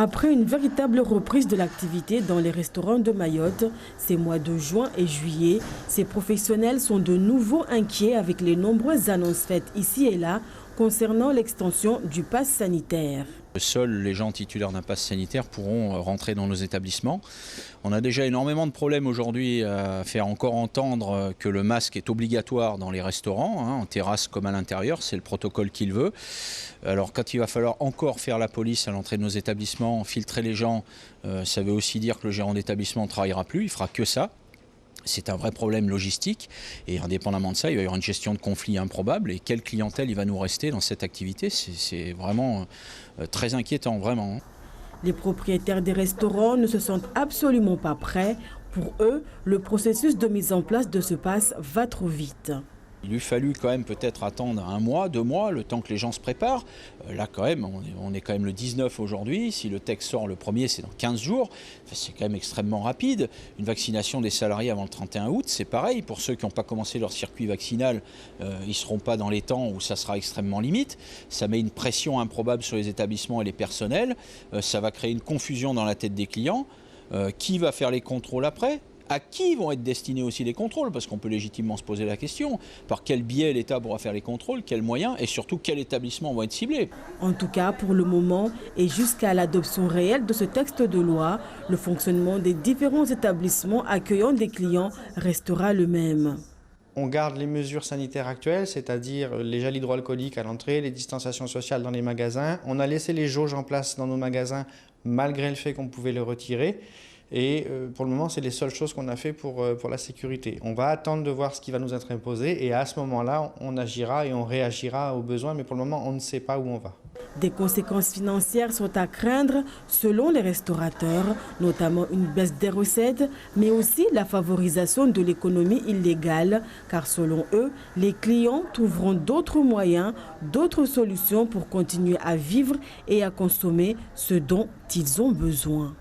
Après une véritable reprise de l'activité dans les restaurants de Mayotte, ces mois de juin et juillet, ces professionnels sont de nouveau inquiets avec les nombreuses annonces faites ici et là concernant l'extension du pass sanitaire. Seuls les gens titulaires d'un pass sanitaire pourront rentrer dans nos établissements. On a déjà énormément de problèmes aujourd'hui à faire encore entendre que le masque est obligatoire dans les restaurants, en terrasse comme à l'intérieur, c'est le protocole qu'il veut. Alors quand il va falloir encore faire la police à l'entrée de nos établissements, filtrer les gens, ça veut aussi dire que le gérant d'établissement ne travaillera plus, il fera que ça. C'est un vrai problème logistique et indépendamment de ça, il va y avoir une gestion de conflits improbable. Et quelle clientèle il va nous rester dans cette activité, c'est vraiment très inquiétant, vraiment. Les propriétaires des restaurants ne se sentent absolument pas prêts. Pour eux, le processus de mise en place de ce pass va trop vite. Il lui fallu quand même peut-être attendre 1 mois, 2 mois, le temps que les gens se préparent. Là quand même, on est quand même le 19 aujourd'hui. Si le texte sort le 1er, c'est dans 15 jours. C'est quand même extrêmement rapide. Une vaccination des salariés avant le 31 août, c'est pareil. Pour ceux qui n'ont pas commencé leur circuit vaccinal, ils ne seront pas dans les temps où ça sera extrêmement limite. Ça met une pression improbable sur les établissements et les personnels. Ça va créer une confusion dans la tête des clients. Qui va faire les contrôles après ? À qui vont être destinés aussi les contrôles? Parce qu'on peut légitimement se poser la question. Par quel biais l'État pourra faire les contrôles? Quels moyens? Et surtout, quels établissements vont être ciblés? En tout cas, pour le moment, et jusqu'à l'adoption réelle de ce texte de loi, le fonctionnement des différents établissements accueillant des clients restera le même. On garde les mesures sanitaires actuelles, c'est-à-dire les gels hydroalcooliques à l'entrée, les distanciations sociales dans les magasins. On a laissé les jauges en place dans nos magasins, malgré le fait qu'on pouvait les retirer. Et pour le moment, c'est les seules choses qu'on a fait pour la sécurité. On va attendre de voir ce qui va nous être imposé et à ce moment-là, on agira et on réagira aux besoins. Mais pour le moment, on ne sait pas où on va. Des conséquences financières sont à craindre selon les restaurateurs, notamment une baisse des recettes, mais aussi la favorisation de l'économie illégale, car selon eux, les clients trouveront d'autres moyens, d'autres solutions pour continuer à vivre et à consommer ce dont ils ont besoin.